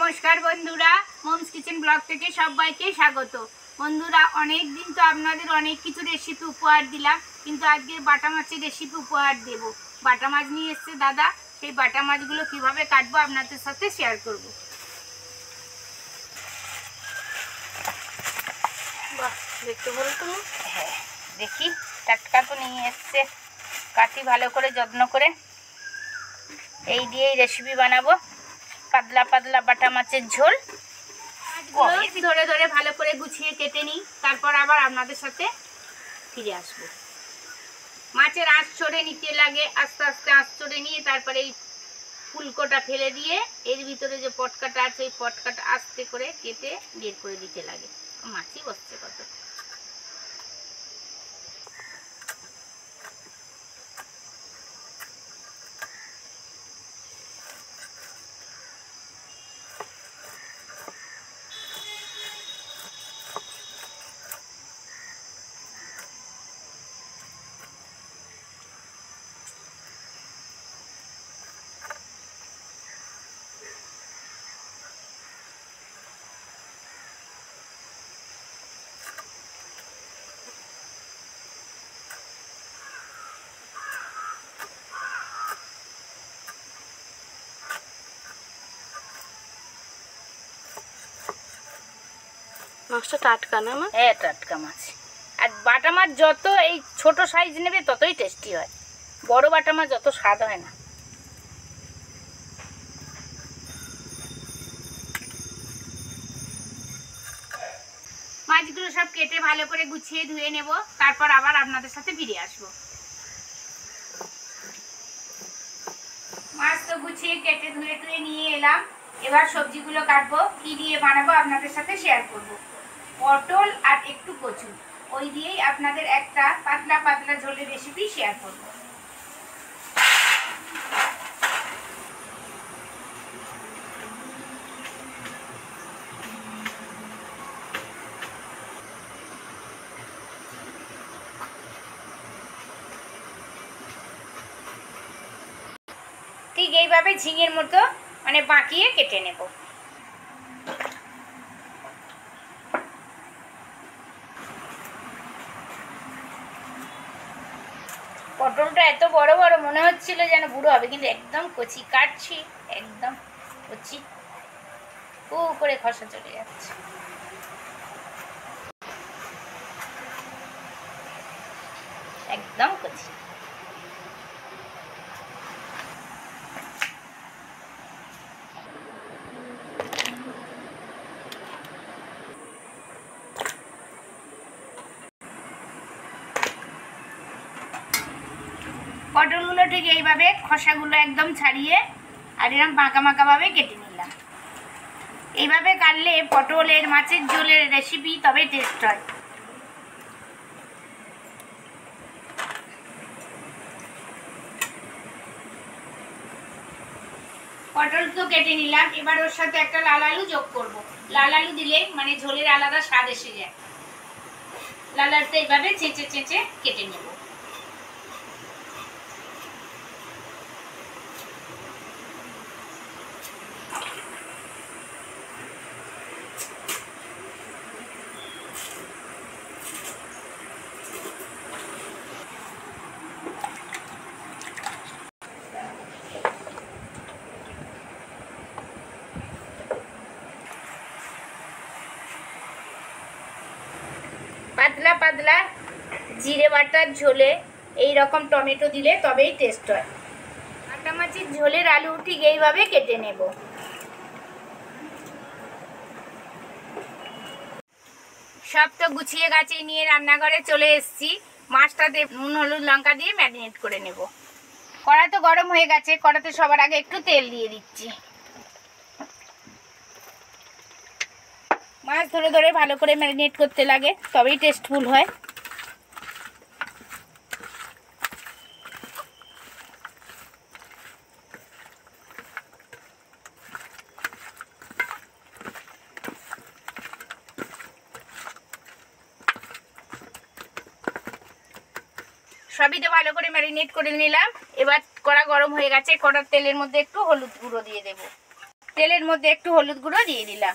নমস্কার বন্ধুরা, moms kitchen blog থেকে সবাইকে স্বাগত। বন্ধুরা, অনেক দিন তো আপনাদের অনেক কিছু রেসিপি উপহার দিলাম, কিন্তু আজকে বাটা মাছের রেসিপি উপহার দেব। বাটা মাছ নিয়ে এসছে দাদা, সেই বাটা মাছগুলো কিভাবে কাটবো আপনাদের সাথে শেয়ার করব। বাহ, দেখতে বলো তুমি। হ্যাঁ দেখি, টাটকা তো নিয়ে এসছে, কাটি ভালো করে যত্ন করে। এই দিয়েই রেসিপি বানাবো, পাতলা পাতলা বাটা মাছের ঝোল। ধরে ধরে ভালো করে গুছিয়ে কেটে নিই, তারপর আবার আপনাদের সাথে ফিরে আসবো। মাছের আঁশ ছড়ে নিতে লাগে, আস্তে আস্তে আঁশ ছড়ে নিয়ে তারপরে এই ফুলকোটা ফেলে দিয়ে এর ভিতরে যে পটকাটা আছে ওই পটকাটা আস্তে করে কেটে বের করে দিতে লাগে। মাছই বসছে কত। মাছটা টাটকা না মা? হ্যাঁ টাটকা মাছ। আর বাটা মাছ যত এই ছোট সাইজ নেবে ততই টেস্টি হয়, বড় বাটা মাছ যত স্বাদ হয় না। মাছগুলো সব কেটে ভালো করে গুছিয়ে ধুয়ে নেব, তারপর আবার আপনাদের সাথে ফিরে আসবো। মাছ তো গুছিয়ে কেটে ধুয়ে ধুয়ে নিয়ে এলাম, এবার সবজিগুলো কাটবো। কি দিয়ে বানাবো আপনাদের সাথে শেয়ার করব। পটল আর একটু কচু, ওই দিয়েই আপনাদের একটা পাতলা পাতলা ঝোলের রেসিপি শেয়ার করব। ঠিক এইভাবে ঝিঙের মতো মানে বাঁকিয়ে কেটে নেব। পটলটা এত বড় বড় মনে হচ্ছিল যেন বুড়ো হবে, কিন্তু একদম কচি কাটছি, একদম কচি, করে খসা চলে যাচ্ছে। একদম কচি। পটলগুলো ঠিক এইভাবে খোসাগুলো একদম ছাড়িয়ে আর এরকম বাঁকা বাঁকা ভাবে কেটে নিলাম। এইভাবে কাটলে পটলের মাছের ঝোলের রেসিপি তবে টেস্ট হয়। পটল তো কেটে নিলাম, এবার ওর সাথে একটা লাল আলু যোগ করব। লাল আলু দিলে মানে ঝোলের আলাদা স্বাদ এসে যায়। লাল আলুটা এইভাবে চেঁচে চেঁচে কেটে নেব। পাতলা পাতলা জিরে বাটার ঝোলে এই রকম টমেটো দিলে তবেই টেস্ট হয়। বাটা মাছের ঝোলের আলু ঠিক এইভাবে কেটে নেব। সব তো গুছিয়ে গাছিয়ে নিয়ে রান্নাঘরে চলে এসেছি। মাছটাতে নুন হলুদ লঙ্কা দিয়ে ম্যারিনেট করে নেব। কড়া তো গরম হয়ে গেছে, কড়াতে সবার আগে একটু তেল দিয়ে দিচ্ছি। মাছ ধরে ধরে ভালো করে ম্যারিনেট করতে লাগে, তবেই টেস্টফুল হয়। সবই তো ভালো করে ম্যারিনেট করে নিলাম। এবার কড়া গরম হয়ে গেছে, কড়ার তেলের মধ্যে একটু হলুদ গুঁড়ো দিয়ে দেব। তেলের মধ্যে একটু হলুদ গুঁড়ো দিয়ে দিলাম।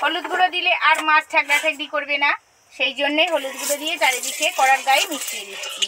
হলুদ গুঁড়ো দিলে আর মাছ ঠেকড়া ঠেকড়ি করবে না, সেই জন্যেই হলুদ গুঁড়ো দিয়ে চারিদিকে কড়ার গায়ে মিশিয়ে দিচ্ছি।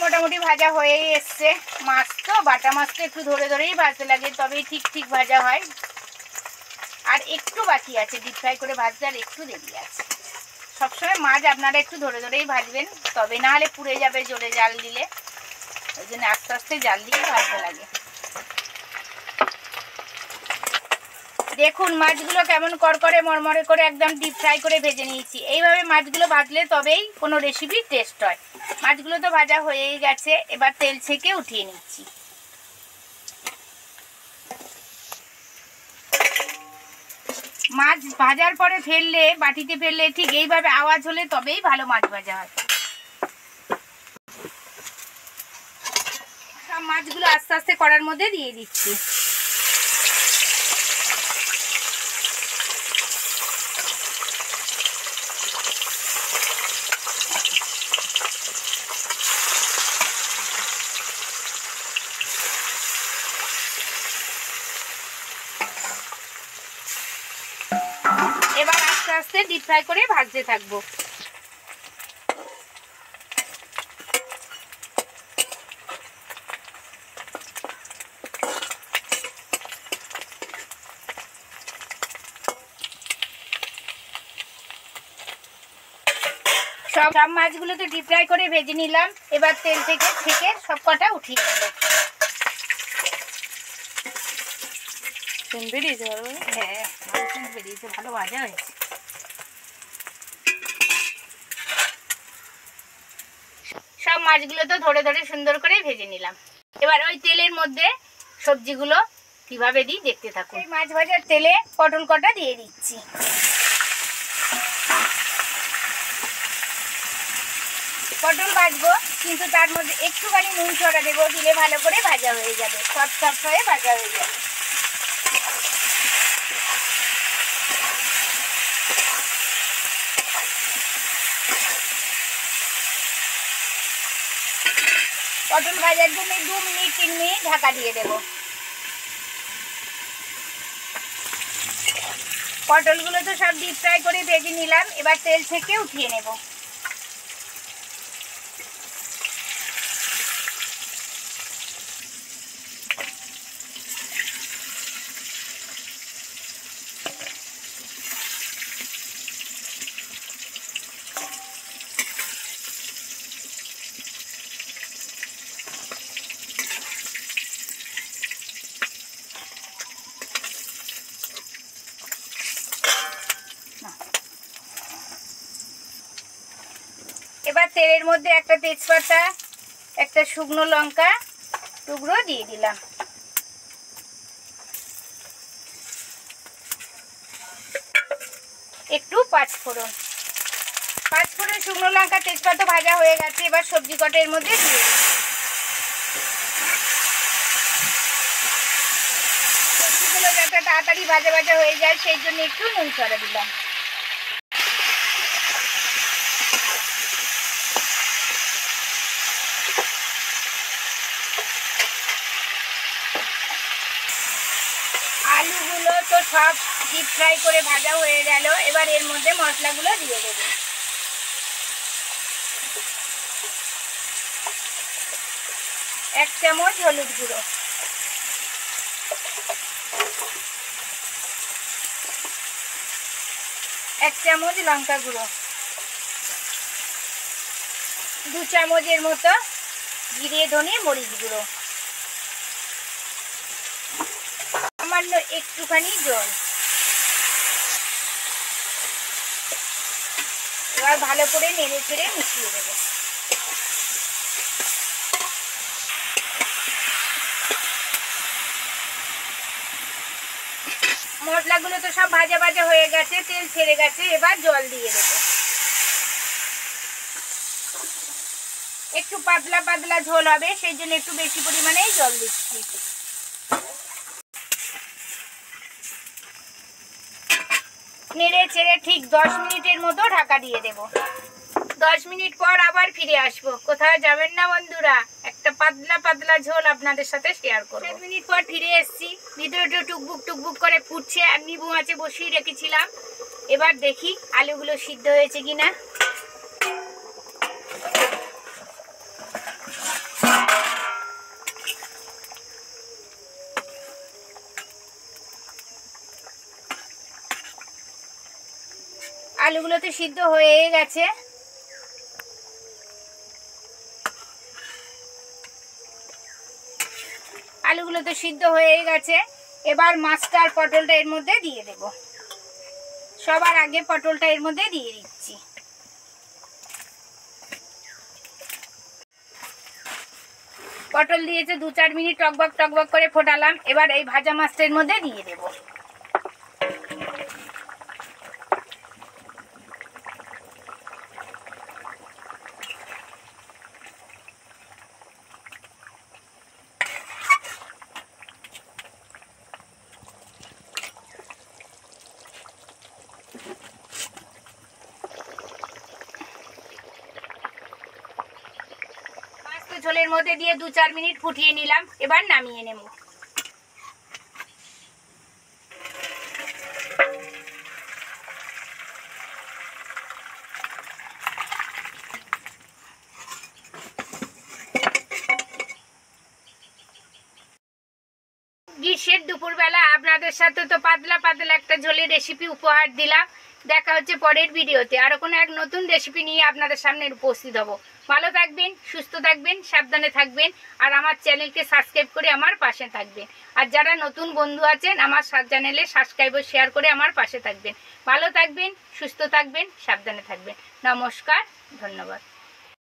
মোটামুটি ভাজা হয়েই এসছে। মাছ তো বাটা মাছ তো একটু ধরে ধরেই ভাজতে লাগে, তবেই ঠিক ভাজা হয়। আর একটু বাকি আছে ডিপ ফ্রাই করে ভাজতে, আর একটু দেরি আছে। সবসময় মাছ আপনারা একটু ধরে ধরেই ভাজবেন, তবে না হলে পুড়ে যাবে জোরে জাল দিলে। ওই জন্য আস্তে আস্তে জাল দিয়ে ভাজতে লাগে। দেখুন মাছগুলো কেমন করকরে মরমরে করে একদম ডিপ ফ্রাই করে ভেজে নিয়েছি। এইভাবে মাছগুলো ভাজলে তবেই কোনো রেসিপি টেস্ট হয়। মাছগুলো তো ভাজা হয়েই গেছে, এবার তেল ছেঁকে উঠিয়ে নিচ্ছি। মাছ ভাজার পরে ফেললে, বাটিতে ফেললে ঠিক এইভাবে আওয়াজ হলে তবেই ভালো মাছ ভাজা হয়। সব মাছগুলো আস্তে আস্তে কড়ার মধ্যে দিয়ে দিচ্ছি। এবার আস্তে আস্তে ডিপ ফ্রাই করে ভাজতে থাকবো। সব মাছগুলো তো ডিপ ফ্রাই করে ভেজে নিলাম। এবার তেল থেকে ছেঁকে সব কটা উঠিয়ে নেব। বেরিয়েছে ভালো? হ্যাঁ, ভালো বেরিয়েছে, ভালো ভাজা হয়েছে। সব মাছগুলো তো ধরে ধরে সুন্দর করে ভেজে নিলাম। এবার ওই তেলের মধ্যে সবজিগুলো কিভাবে দিই দেখতে থাকুন। এই মাছ ভাজার তেলে পটল কটা দিয়ে দিচ্ছি। পটল ভাজবো, কিন্তু তার মধ্যে একটুখানি নুন ছড়া দেবো, দিলে ভালো করে ভাজা হয়ে যাবে, সফট হয়ে ভাজা হয়ে যাবে। পটল ভাজার জন্য 2 মিনিট 3 মিনিট ঢাকা দিয়ে দেব। পটলগুলো তো সব ডিপ ফ্রাই করে ভেজে নিলাম। এবার তেল ছেঁকে উঠিয়ে নেব। এবার তেলের মধ্যে একটা তেজপাতা, একটা শুকনো লঙ্কা টুকরো দিয়ে দিলাম। একটু পাঁচফোড়ন, শুকনো লঙ্কা তেজপাতা ভাজা হয়ে গেছে। এবার সবজি কটা এর মধ্যে দিয়ে দিই। সবজিগুলো যাতে তাড়াতাড়ি ভাজা ভাজা হয়ে যায়, সেই জন্য একটু নুন ছড়া দিলাম। আলুগুলো তো সব ডিপ ফ্রাই করে ভাজা হয়ে গেল। এবার এর মধ্যে মশলাগুলো দিয়ে দেব। 1 চামচ হলুদ গুঁড়ো, 1 চামচ লঙ্কা গুঁড়ো, 2 চামচের মতো জিরে ধনে মরিচ গুঁড়ো, সামান্য একটুখানি জল। এবার ভালো করে নেড়ে চেড়ে মিশিয়ে দেবো। মশলাগুলো তো সব ভাজা ভাজা হয়ে গেছে, তেল ছেড়ে গেছে। এবার জল দিয়ে দেবো। একটু পাতলা পাতলা ঝোল হবে, সেই জন্য একটু বেশি পরিমাণেই জল দিচ্ছি। নেড়ে ছেড়ে ঠিক 10 মিনিটের মতো ঢাকা দিয়ে দেব। 10 মিনিট পর আবার ফিরে আসবো। কোথাও যাবেন না বন্ধুরা, একটা পাতলা পাতলা ঝোল আপনাদের সাথে শেয়ার করব। 7 মিনিট পর ফিরে এসেছি। ভিতরে টুকবুক টুকবুক করে ফুটছে আর নিবু মাছে বসিয়ে রেখেছিলাম। এবার দেখি আলুগুলো সিদ্ধ হয়েছে কিনা। আলুগুলো তো সিদ্ধ হয়ে গেছে। আলুগুলো তো সিদ্ধ হয়ে গেছে। এবার মাছটা আর পটলটা এর মধ্যে দিয়ে দেব। সবার আগে পটলটা এর মধ্যে দিয়ে দিচ্ছি। পটল দিয়েছে 2-4 মিনিট টকবক টকবক করে ফোটালাম। এবার এই ভাজা মাছটা এর মধ্যে দিয়ে দেব। ঝোলের মধ্যে দিয়ে 2-4 মিনিট ফুটিয়ে নিলাম। এবার নামিয়ে নেব। গ্রীষ্মের দুপুরবেলা আপনাদের সাথে তো পাতলা পাতলা একটা ঝোলের রেসিপি উপহার দিলাম। দেখা হচ্ছে পরের ভিডিওতে আরো কোনো এক নতুন রেসিপি নিয়ে আপনাদের সামনে উপস্থিত হব। ভালো থাকবেন, সুস্থ থাকবেন, সাবধানে থাকবেন আর আমার চ্যানেলকে সাবস্ক্রাইব করে আমার পাশে থাকবেন। আর যারা নতুন বন্ধু আছেন আমার চ্যানেলে সাবস্ক্রাইব ও শেয়ার করে আমার পাশে থাকবেন। ভালো থাকবেন, সুস্থ থাকবেন, সাবধানে থাকবেন। নমস্কার, ধন্যবাদ।